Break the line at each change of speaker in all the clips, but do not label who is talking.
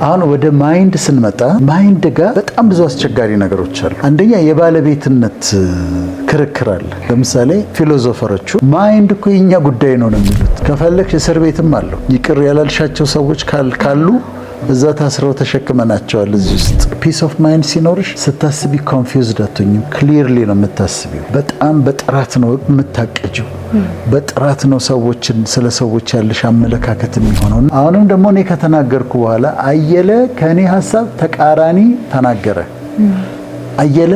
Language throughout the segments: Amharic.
አሁን ወደ ማይንድ ስንመጣ ማይንድ ጋር በጣም ብዙ አስቸጋሪ ነገሮች አሉ። አንደኛ የባለቤትነት ክርክር አለ። ለምሳሌ ፊሎሶፈሮቹ ማይንድ እኮ የኛ ጉዳይ ነው የሚሉት። ከፈለክ እስር ቤትም አለው። ይቅር ያላልሻቸው ሰዎች ካሉ እዛ ታስረው ተሸክመናቸዋል። እዚህ ውስጥ ፒስ ኦፍ ማይንድ ሲኖርሽ ስታስቢ ኮንፊውዝድ አትሆኝም። ክሊርሊ ነው የምታስቢው። በጣም በጥራት ነው የምታቀጂው። በጥራት ነው ስለ ሰዎች ያለሽ አመለካከት የሚሆነው። አሁንም ደግሞ እኔ ከተናገርኩ በኋላ አየለ ከኔ ሀሳብ ተቃራኒ ተናገረ። አየለ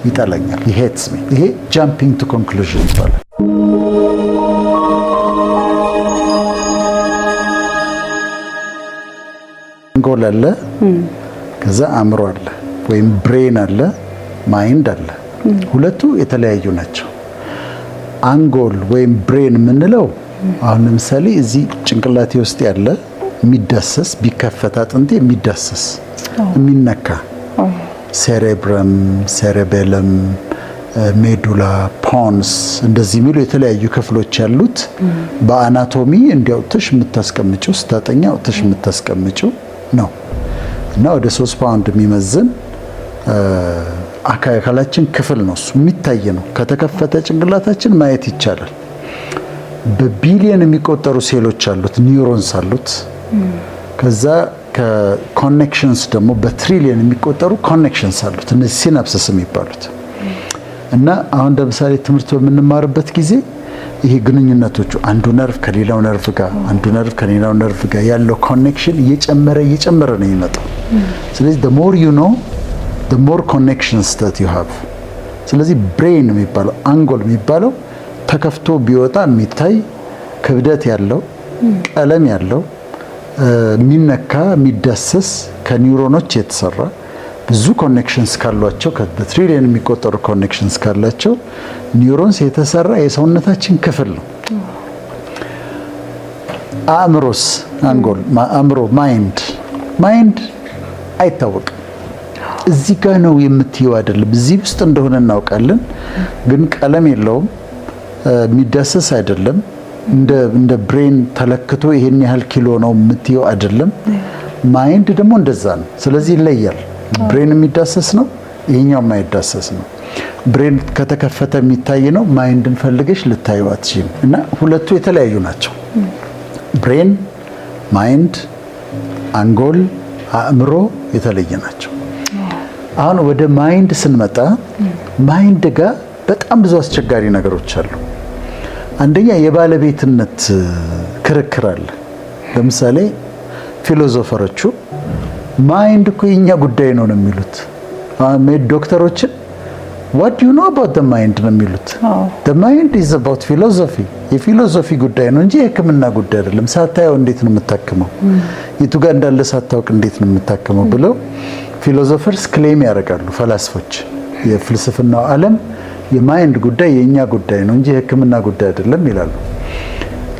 ይጠላኛል። ሄትስ ሚ። ይሄ ጃምፒንግ ቱ ኮንክሉዥን ይባላል። አንጎል አለ፣ ከዛ አእምሮ አለ ወይም ብሬን አለ፣ ማይንድ አለ። ሁለቱ የተለያዩ ናቸው። አንጎል ወይም ብሬን የምንለው አሁን ለምሳሌ እዚህ ጭንቅላቴ ውስጥ ያለ የሚዳሰስ ቢከፈት አጥንቴ የሚዳሰስ የሚነካ ሴሬብረም፣ ሴሬቤለም፣ ሜዱላ፣ ፖንስ እንደዚህ የሚሉ የተለያዩ ክፍሎች ያሉት በአናቶሚ እንዲያውጥሽ የምታስቀምጪው ስታጠኛ አውጥሽ የምታስቀምጪው ነው እና ወደ 3 ፓውንድ የሚመዝን አካላችን ክፍል ነው። እሱ የሚታይ ነው። ከተከፈተ ጭንቅላታችን ማየት ይቻላል። በቢሊየን የሚቆጠሩ ሴሎች አሉት፣ ኒውሮንስ አሉት። ከዛ ከኮኔክሽንስ ደግሞ በትሪሊየን የሚቆጠሩ ኮኔክሽንስ አሉት፣ እነዚህ ሲናፕስስ የሚባሉት እና አሁን ለምሳሌ ትምህርት በምንማርበት ጊዜ ይሄ ግንኙነቶቹ አንዱ ነርቭ ከሌላው ነርቭ ጋር አንዱ ነርቭ ከሌላው ነርቭ ጋር ያለው ኮኔክሽን እየጨመረ ነው የሚመጣው። ስለዚህ the more you know the more connections that you have። ስለዚህ ብሬን የሚባለው አንጎል የሚባለው ተከፍቶ ቢወጣ የሚታይ ክብደት ያለው ቀለም ያለው የሚነካ የሚዳሰስ ከኒውሮኖች የተሰራ ብዙ ኮኔክሽንስ ካሏቸው በትሪሊየን የሚቆጠሩ ኮኔክሽንስ ካላቸው ኒውሮንስ የተሰራ የሰውነታችን ክፍል ነው። አእምሮስ አእምሮ ማይንድ አይታወቅም። እዚህ ጋር ነው የምትየው አይደለም። እዚህ ውስጥ እንደሆነ እናውቃለን፣ ግን ቀለም የለውም፣ የሚዳሰስ አይደለም። እንደ ብሬን ተለክቶ ይሄን ያህል ኪሎ ነው የምትየው አይደለም። ማይንድ ደግሞ እንደዛ ነው። ስለዚህ ይለያል። ብሬን የሚዳሰስ ነው፣ ይሄኛው የማይዳሰስ ነው። ብሬን ከተከፈተ የሚታይ ነው፣ ማይንድን ፈልገሽ ልታዩ አትችይም። እና ሁለቱ የተለያዩ ናቸው። ብሬን፣ ማይንድ፣ አንጎል፣ አእምሮ የተለየ ናቸው። አሁን ወደ ማይንድ ስንመጣ ማይንድ ጋር በጣም ብዙ አስቸጋሪ ነገሮች አሉ። አንደኛ የባለቤትነት ክርክር አለ። ለምሳሌ ፊሎሶፈሮቹ ማይንድ እኮ የኛ ጉዳይ ነው የሚሉት። ዶክተሮችን what do you know about the mind ነው የሚሉት። the mind is about philosophy የፊሎሶፊ ጉዳይ ነው እንጂ የሕክምና ጉዳይ አይደለም። ሳታየው እንዴት ነው የምታክመው? የቱ ጋር እንዳለ ሳታውቅ እንዴት ነው የምታክመው ብለው ፊሎሶፈርስ ክሌም ያደርጋሉ። ፈላስፎች የፍልስፍናው ዓለም የማይንድ ጉዳይ የኛ ጉዳይ ነው እንጂ የሕክምና ጉዳይ አይደለም ይላሉ።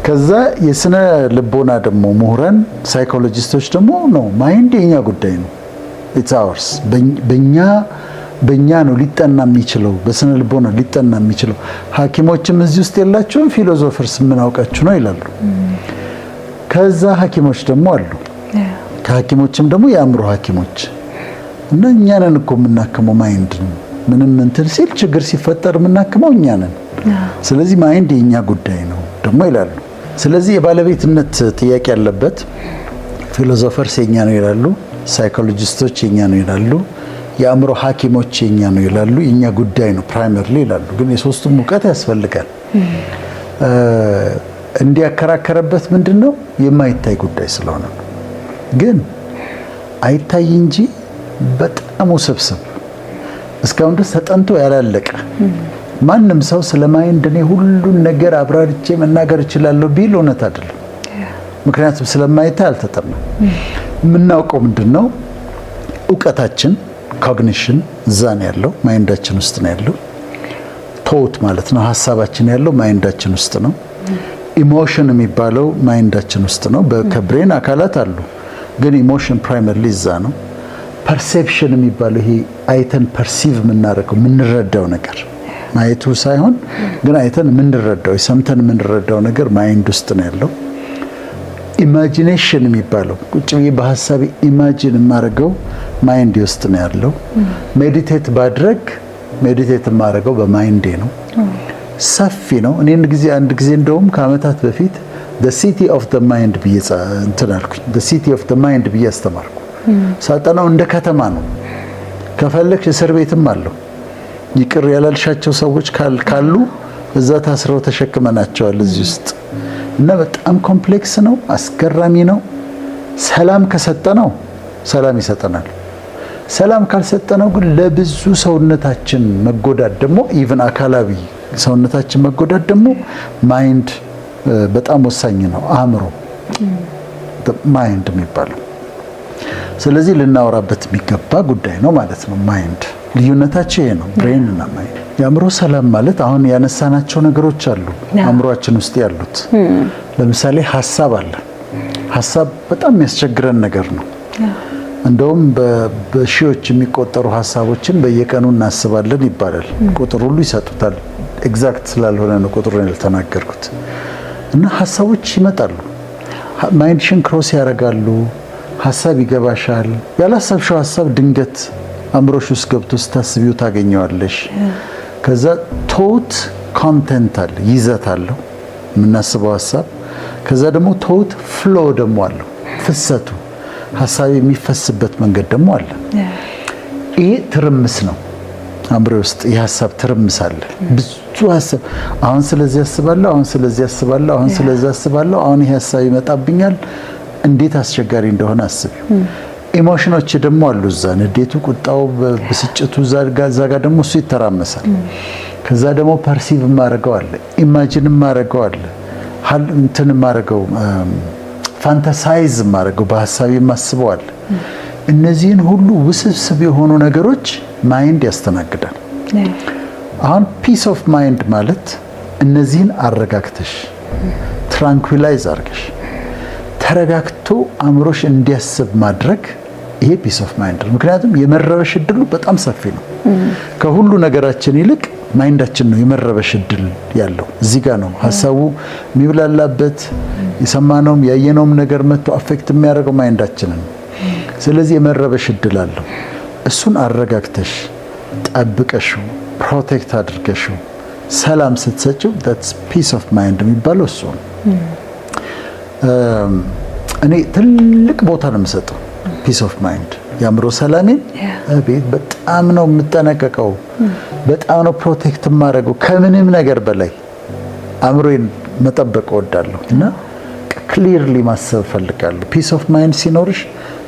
ከዛ የስነ ልቦና ደግሞ ምሁራን ሳይኮሎጂስቶች ደግሞ ነው ማይንድ የኛ ጉዳይ ነው፣ it's ours በእኛ ነው ሊጠና የሚችለው፣ በስነ ልቦና ሊጠና የሚችለው። ሐኪሞችም እዚህ ውስጥ የላቸውም፣ ፊሎሶፈርስ ምን አውቃችሁ ነው ይላሉ። ከዛ ሐኪሞች ደግሞ አሉ። ከሐኪሞችም ደግሞ የአእምሮ ሐኪሞች እና እኛ ነን እኮ የምናክመው ማይንድ ነው። ምንም እንትን ሲል ችግር ሲፈጠር የምናክመው እኛ ነን። ስለዚህ ማይንድ የኛ ጉዳይ ነው ደግሞ ይላሉ። ስለዚህ የባለቤትነት ጥያቄ ያለበት ፊሎሶፈርስ የኛ ነው ይላሉ፣ ሳይኮሎጂስቶች የኛ ነው ይላሉ፣ የአእምሮ ሐኪሞች የኛ ነው ይላሉ፣ የኛ ጉዳይ ነው ፕራይመሪሊ ይላሉ። ግን የሶስቱም እውቀት ያስፈልጋል። እንዲያከራከረበት ምንድነው የማይታይ ጉዳይ ስለሆነ ነው። ግን አይታይ እንጂ በጣም ውስብስብ እስካሁን ድረስ ተጠንቶ ያላለቀ ማንም ሰው ስለ ማይንድ እኔ ሁሉን ነገር አብራርቼ መናገር እችላለሁ ቢል እውነት አይደለም። ምክንያቱም ስለማይታይ አልተጠናም። የምናውቀው ምንድነው እውቀታችን ኮግኒሽን እዛ ነው ያለው፣ ማይንዳችን ውስጥ ነው ያለው። ቶት ማለት ነው ሐሳባችን ያለው ማይንዳችን ውስጥ ነው። ኢሞሽን የሚባለው ማይንዳችን ውስጥ ነው። ከብሬን አካላት አሉ፣ ግን ኢሞሽን ፕራይመሪሊ እዛ ነው። ፐርሴፕሽን የሚባለው ይሄ አይተን ፐርሲቭ የምናደርገው የምንረዳው ነገር ማየቱ ሳይሆን ግን አይተን የምንረዳው ሰምተን የምንረዳው ነገር ማይንድ ውስጥ ነው ያለው። ኢማጂኔሽን የሚባለው ቁጭ ብዬ በሐሳቤ ኢማጂን የማደርገው ማይንድ ውስጥ ነው ያለው። ሜዲቴት ባድረግ ሜዲቴት የማደርገው በማይንዴ ነው። ሰፊ ነው። እኔ አንድ ጊዜ እንደውም ከዓመታት በፊት the city of the mind ብዬ እንትን አልኩኝ። the city of the mind ብዬ አስተማርኩ። ሳጠናው እንደ ከተማ ነው። ከፈለግሽ እስር ቤትም አለው። ይቅር ያላልሻቸው ሰዎች ካሉ እዛ ታስረው ተሸክመናቸዋል እዚህ ውስጥ እና በጣም ኮምፕሌክስ ነው። አስገራሚ ነው። ሰላም ከሰጠነው ሰላም ይሰጠናል። ሰላም ካልሰጠነው ግን ለብዙ ሰውነታችን መጎዳት ደግሞ ኢቭን አካላዊ ሰውነታችን መጎዳት ደግሞ ማይንድ በጣም ወሳኝ ነው። አእምሮ ማይንድ የሚባለው ስለዚህ ልናወራበት የሚገባ ጉዳይ ነው ማለት ነው። ማይንድ ልዩነታቸው ይሄ ነው። ብሬን እና ማይንድ። የአእምሮ ሰላም ማለት አሁን ያነሳናቸው ነገሮች አሉ አእምሮአችን ውስጥ ያሉት። ለምሳሌ ሀሳብ አለ። ሀሳብ በጣም የሚያስቸግረን ነገር ነው። እንደውም በሺዎች የሚቆጠሩ ሀሳቦችን በየቀኑ እናስባለን ይባላል። ቁጥር ሁሉ ይሰጡታል። ኤግዛክት ስላልሆነ ነው ቁጥሩን ያልተናገርኩት። እና ሀሳቦች ይመጣሉ። ማይንድሽን ክሮስ ያደርጋሉ። ሀሳብ ይገባሻል። ያላሰብሽው ሀሳብ ድንገት አእምሮሽ ውስጥ ገብቶ ስታስቢው ታገኘዋለሽ። ከዛ ቶት ኮንቴንት አለ፣ ይዘት አለው የምናስበው ሀሳብ። ከዛ ደግሞ ቶት ፍሎ ደግሞ አለው፣ ፍሰቱ፣ ሀሳብ የሚፈስበት መንገድ ደግሞ አለ። ይሄ ትርምስ ነው። አእምሮ ውስጥ የሀሳብ ትርምስ አለ። ብዙ ሀሳብ፣ አሁን ስለዚህ አስባለሁ፣ አሁን ስለዚህ አስባለሁ፣ አሁን ስለዚህ አስባለሁ፣ አሁን ይሄ ሀሳብ ይመጣብኛል። እንዴት አስቸጋሪ እንደሆነ አስቢው። ኢሞሽኖች ደግሞ አሉ እዛ፣ ንዴቱ፣ ቁጣው፣ ብስጭቱ፣ እዛ ጋር ደግሞ እሱ ይተራመሳል። ከዛ ደግሞ ፐርሲቭ ማድረገው አለ፣ ኢማጂን ማድረገው አለ፣ እንትን ማድረገው፣ ፋንታሳይዝ ማድረገው፣ በሀሳብ የማስበው አለ። እነዚህን ሁሉ ውስብስብ የሆኑ ነገሮች ማይንድ ያስተናግዳል። አሁን ፒስ ኦፍ ማይንድ ማለት እነዚህን አረጋግተሽ ትራንኩላይዝ አድርገሽ ተረጋግቶ አእምሮሽ እንዲያስብ ማድረግ፣ ይሄ ፒስ ኦፍ ማይንድ ነው። ምክንያቱም የመረበሽ እድሉ በጣም ሰፊ ነው። ከሁሉ ነገራችን ይልቅ ማይንዳችን ነው የመረበሽ እድል ያለው። እዚህ ጋር ነው ሀሳቡ የሚብላላበት። የሰማነውም ያየነውም ነገር መጥቶ አፌክት የሚያደርገው ማይንዳችንን። ስለዚህ የመረበሽ እድል አለው። እሱን አረጋግተሽ ጠብቀሽው ፕሮቴክት አድርገሽው ሰላም ስትሰጪው that's peace of mind የሚባለው እሱ ነው። እኔ ትልቅ ቦታ ነው የምሰጠው ፒስ ኦፍ ማይንድ። የአእምሮ ሰላሜን በጣም ነው የምጠነቀቀው፣ በጣም ነው ፕሮቴክት የማደርገው። ከምንም ነገር በላይ አእምሮዬን መጠበቅ እወዳለሁ እና ክሊርሊ ማሰብ እፈልጋለሁ። ፒስ ኦፍ ማይንድ ሲኖርሽ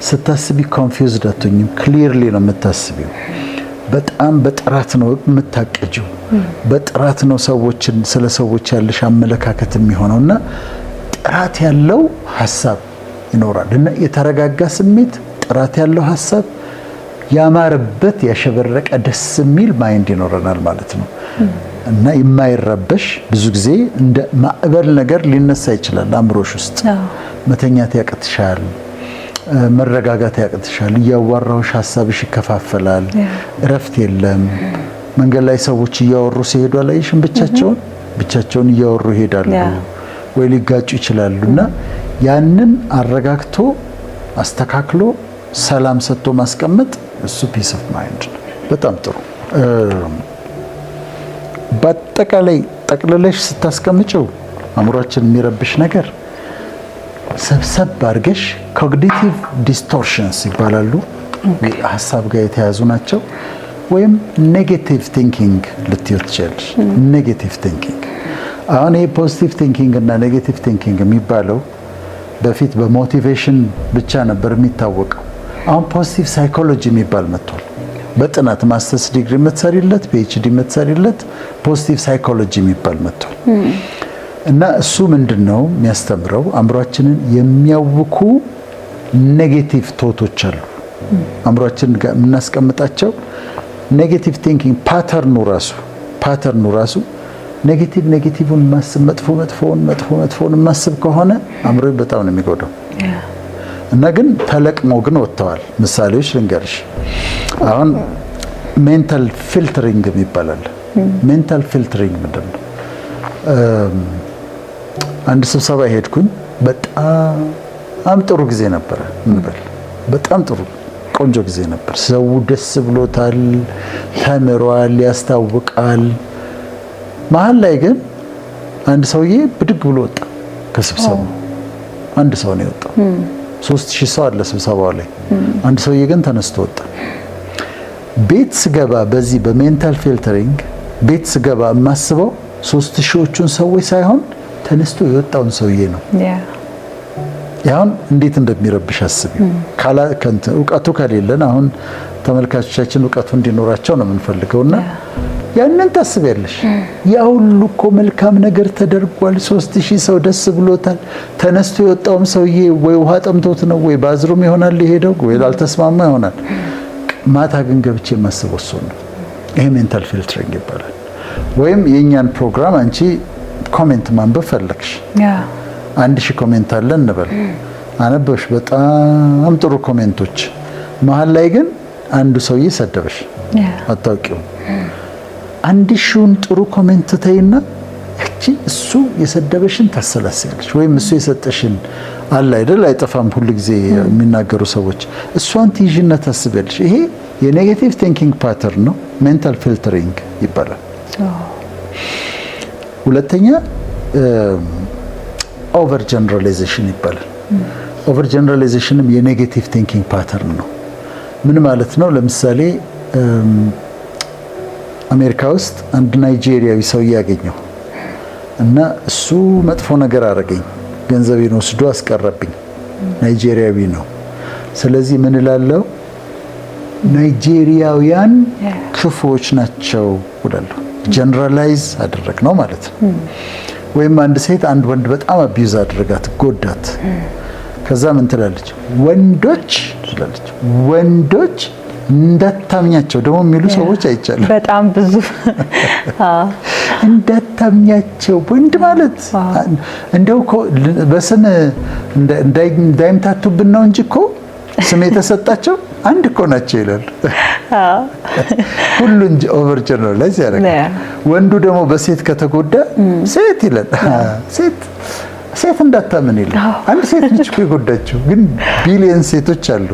ስታስቢ ኮንፊውዝድ አትሆኝም። ክሊርሊ ነው የምታስቢው። በጣም በጥራት ነው የምታቀጂው። በጥራት ነው ስለ ሰዎች ያለሽ አመለካከት የሚሆነውና ጥራት ያለው ሀሳብ ይኖራል እና የተረጋጋ ስሜት፣ ጥራት ያለው ሀሳብ፣ ያማረበት ያሸበረቀ ደስ የሚል ማይንድ ይኖረናል ማለት ነው እና የማይረበሽ ብዙ ጊዜ እንደ ማዕበል ነገር ሊነሳ ይችላል አእምሮሽ ውስጥ። መተኛት ያቅትሻል፣ መረጋጋት ያቅትሻል፣ እያዋራሁሽ ሀሳብሽ ይከፋፈላል፣ እረፍት የለም። መንገድ ላይ ሰዎች እያወሩ ሲሄዱ አላየሽም? ብቻቸውን እያወሩ ይሄዳሉ ወይ ሊጋጩ ይችላሉ። እና ያንን አረጋግቶ አስተካክሎ ሰላም ሰጥቶ ማስቀመጥ እሱ ፒስ ኦፍ ማይንድ ነው። በጣም ጥሩ። በአጠቃላይ ጠቅልለሽ ስታስቀምጪው አእምሮአችን የሚረብሽ ነገር ሰብሰብ አድርገሽ ኮግኒቲቭ ዲስቶርሽንስ ይባላሉ። ሀሳብ ጋር የተያዙ ናቸው። ወይም ኔጌቲቭ ቲንኪንግ ልትዩ ትችላለሽ። ኔጌቲቭ ቲንኪንግ አሁን ይሄ ፖዚቲቭ ቲንኪንግ እና ኔጌቲቭ ቲንኪንግ የሚባለው በፊት በሞቲቬሽን ብቻ ነበር የሚታወቀው። አሁን ፖዚቲቭ ሳይኮሎጂ የሚባል መጥቷል። በጥናት ማስተርስ ዲግሪ የምትሰሪለት፣ ፒኤችዲ የምትሰሪለት ፖዚቲቭ ሳይኮሎጂ የሚባል መጥቷል። እና እሱ ምንድነው የሚያስተምረው? አእምሮአችንን የሚያውኩ ኔጌቲቭ ቶቶች አሉ። አእምሮአችንን ጋር የምናስቀምጣቸው ኔጌቲቭ ቲንኪንግ ፓተርኑ ራሱ ኔጌቲቭን ማስብ፣ መጥፎውን ማስብ ከሆነ አእምሮ በጣም ነው የሚጎዳው። እና ግን ተለቅመው ግን ወጥተዋል። ምሳሌዎች ልንገርሽ። አሁን ሜንታል ፊልተሪንግ ይባላል። ሜንታል ፊልተሪንግ ምንድን ነው? አንድ ስብሰባ ሄድኩኝ በጣም ጥሩ ጊዜ ነበር እንበል። በጣም ጥሩ ቆንጆ ጊዜ ነበር። ሰው ደስ ብሎታል፣ ተምሯል፣ ያስታውቃል። መሀል ላይ ግን አንድ ሰውዬ ብድግ ብሎ ወጣ ከስብሰባው። አንድ ሰው ነው የወጣው። 3000 ሰው አለ ስብሰባው ላይ። አንድ ሰውዬ ግን ተነስቶ ወጣ። ቤት ስገባ በዚህ በሜንታል ፊልተሪንግ ቤት ስገባ የማስበው 3000ዎቹን ሰዎች ሳይሆን ተነስቶ የወጣውን ሰውዬ ነው። ያሁን እንዴት እንደሚረብሽ አስቢ። እውቀቱ ከሌለን አሁን ተመልካቾቻችን እውቀቱ እንዲኖራቸው ነው የምንፈልገውና ያንን ታስቢያለሽ። ያ ሁሉ እኮ መልካም ነገር ተደርጓል። 3000 ሰው ደስ ብሎታል። ተነስቶ የወጣውም ሰውዬ ወይ ውሃ ጠምቶት ነው ወይ ባዝሩም ይሆናል የሄደው ወይ አልተስማማ ይሆናል። ማታ ግን ገብቼ የማስበው እሱ ነው። ይሄ ሜንታል ፊልተሪንግ ይባላል። ወይም የእኛን ፕሮግራም አንቺ ኮሜንት ማንበብ ፈለግሽ 1000 ኮሜንት አለ እንበል። አነበብሽ፣ በጣም ጥሩ ኮሜንቶች። መሀል ላይ ግን አንዱ ሰውዬ ሰደበሽ፣ አታውቂውም። 1000ውን ጥሩ ኮሜንት ተይና እቺ እሱ የሰደበሽን ታሰላስያለሽ፣ ወይም እሱ የሰጠሽን አለ አይደል፣ አይጠፋም ሁሉ ጊዜ የሚናገሩ ሰዎች። እሷን ትይዥና ታስቢያለሽ። ይሄ የኔጌቲቭ ቲንኪንግ ፓተርን ነው። ሜንታል ፊልተሪንግ ይባላል። ሁለተኛ ኦቨር ጀነራላይዜሽን ይባላል። ኦቨር ጀነራላይዜሽንም የኔጌቲቭ ቲንኪንግ ፓተርን ነው። ምን ማለት ነው? ለምሳሌ አሜሪካ ውስጥ አንድ ናይጄሪያዊ ሰው ያገኘው እና እሱ መጥፎ ነገር አደረገኝ፣ ገንዘቤን ወስዶ አስቀረብኝ። ናይጄሪያዊ ነው። ስለዚህ ምን እላለሁ? ናይጄሪያውያን ክፉዎች ናቸው እላለሁ። ጀነራላይዝ አደረግ ነው ማለት ነው። ወይም አንድ ሴት አንድ ወንድ በጣም አቢዩዝ አድርጋት ጎዳት። ከዛ ምን ትላለች? ወንዶች ትላለች። ወንዶች እንዳታምኛቸው ደግሞ የሚሉ ሰዎች አይቻልም።
በጣም ብዙ
እንዳታምኛቸው። ወንድ ማለት እንደው እኮ በስም እንዳይምታቱብን ነው እንጂ እኮ ስም የተሰጣቸው አንድ እኮ ናቸው ይላል። ሁሉ እንጂ ኦቨር ጀነራላይዝ ያደርጋል። ወንዱ ደግሞ በሴት ከተጎዳ ሴት ይላል። ሴት እንዳታምን ይላል። አንድ ሴት ነች እኮ የጎዳችው፣ ግን ቢሊየን ሴቶች አሉ።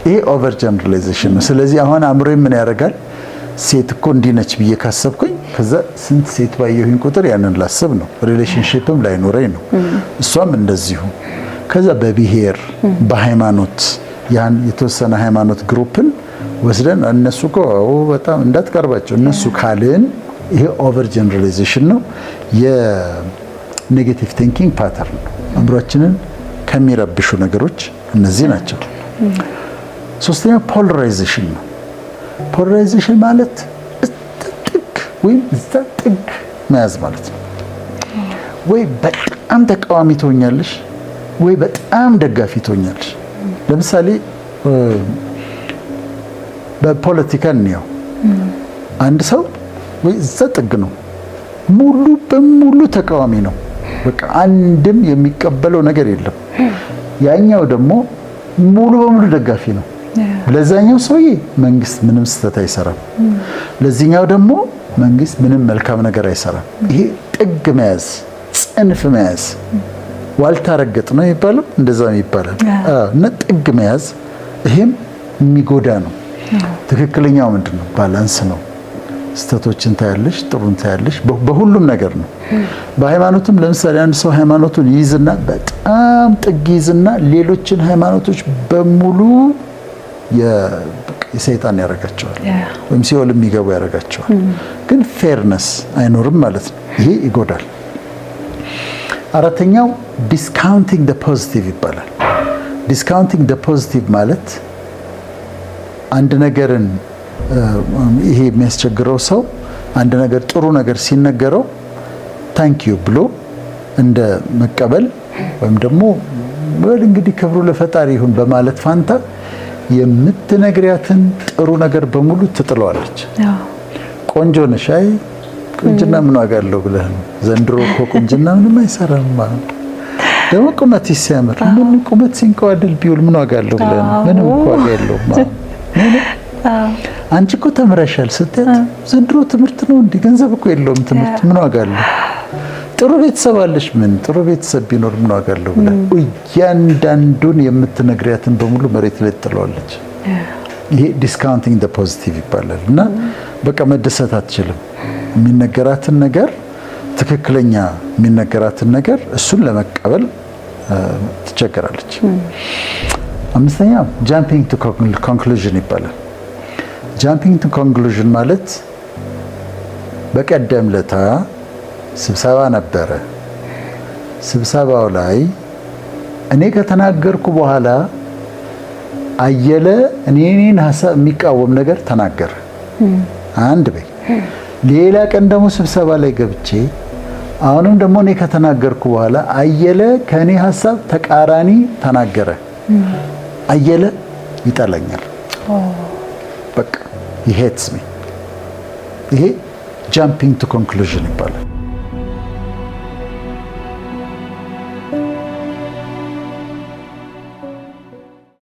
ይሄ ኦቨር ጀነራላይዜሽን ነው። ስለዚህ አሁን አእምሮዬ ምን ያደርጋል? ሴት እኮ እንዲህ ነች ብዬ ካሰብኩኝ ከዛ ስንት ሴት ባየሁኝ ቁጥር ያንን ላስብ ነው። ሪሌሽንሺፕም ላይኖረኝ ነው። እሷም እንደዚሁ። ከዛ በብሔር በሃይማኖት ያን የተወሰነ ሃይማኖት ግሩፕን ወስደን እነሱ እኮ በጣም እንዳትቀርባቸው እነሱ ካልን ይሄ ኦቨር ጀነራላይዜሽን ነው። የኔጌቲቭ ቲንኪንግ ፓተርን ነው። አእምሮአችንን ከሚረብሹ ነገሮች እነዚህ ናቸው። ሶስተኛ ፖላራይዜሽን ነው። ፖላራይዜሽን ማለት ጥግ ወይም እዛ ጥግ መያዝ ማለት ነው። ወይ በጣም ተቃዋሚ ትሆኛለሽ ወይ በጣም ደጋፊ ትሆኛለሽ። ለምሳሌ በፖለቲካ እንየው። አንድ ሰው ወይ እዛ ጥግ ነው፣ ሙሉ በሙሉ ተቃዋሚ ነው። በቃ አንድም የሚቀበለው ነገር የለም። ያኛው ደግሞ ሙሉ በሙሉ ደጋፊ ነው። ለዛኛው ሰውዬ መንግስት ምንም ስህተት አይሰራም፣ ለዚህኛው ደግሞ መንግስት ምንም መልካም ነገር አይሰራም። ይሄ ጥግ መያዝ፣ ጽንፍ መያዝ፣ ዋልታ ረገጥ ነው የሚባለው፣ እንደዛም ይባላል። እና ጥግ መያዝ ይሄም የሚጎዳ ነው። ትክክለኛው ምንድነው? ባላንስ ነው። ስህተቶችን ታያለሽ፣ ጥሩን ታያለሽ። በሁሉም ነገር ነው። በሃይማኖትም ለምሳሌ አንድ ሰው ሃይማኖቱን ይይዝና በጣም ጥግ ይይዝና ሌሎችን ሃይማኖቶች በሙሉ የሰይጣን ያደርጋቸዋል ወይም ሲኦል የሚገቡ ያደርጋቸዋል። ግን ፌርነስ አይኖርም ማለት ነው። ይሄ ይጎዳል። አራተኛው ዲስካውንቲንግ ዘ ፖዚቲቭ ይባላል። ዲስካውንቲንግ ዘ ፖዚቲቭ ማለት አንድ ነገርን ይሄ የሚያስቸግረው ሰው አንድ ነገር ጥሩ ነገር ሲነገረው ታንኪዩ ብሎ እንደ መቀበል ወይም ደግሞ በል እንግዲህ ክብሩ ለፈጣሪ ይሁን በማለት ፋንታ የምትነግሪያትን ጥሩ ነገር በሙሉ ትጥለዋለች። ቆንጆ ነሽ፣ አይ ቁንጅና ምን ዋጋ አለው ብለህ ነው። ዘንድሮ እኮ ቁንጅና ምንም አይሰራም። ደግሞ ቁመት ሲያምር ምን ቁመት ሲንቀዋደል ቢውል ምን ዋጋ አለው ብለህ ነው። ምንም እኮ ዋጋ የለውም። አንቺ እኮ ተምረሻል ስትያት ዘንድሮ ትምህርት ነው እንዴ? ገንዘብ እኮ የለውም ትምህርት ምን ዋጋ አለው? ጥሩ ቤተሰብ አለሽ፣ ምን ጥሩ ቤተሰብ ቢኖር ምን ዋጋ አለው ብላ እያንዳንዱን የምትነግሪያትን በሙሉ መሬት ላይ ትጥለዋለች። ይሄ ዲስካውንቲንግ ዘ ፖዚቲቭ ይባላል። እና በቃ መደሰት አትችልም። የሚነገራትን ነገር ትክክለኛ የሚነገራትን ነገር እሱን ለመቀበል ትቸገራለች። አምስተኛ ጃምፒንግ ቱ ኮንክሉዥን ይባላል። ጃምፒንግ ቱ ኮንክሉዥን ማለት በቀደም ለታ ስብሰባ ነበረ። ስብሰባው ላይ እኔ ከተናገርኩ በኋላ አየለ እኔን ሀሳብ የሚቃወም ነገር ተናገረ። አንድ በይ። ሌላ ቀን ደግሞ ስብሰባ ላይ ገብቼ አሁንም ደግሞ እኔ ከተናገርኩ በኋላ አየለ ከኔ ሀሳብ ተቃራኒ ተናገረ። አየለ ይጠላኛል። በቃ he hates me። ይሄ ጃምፒንግ ቱ ኮንክሉዥን ይባላል።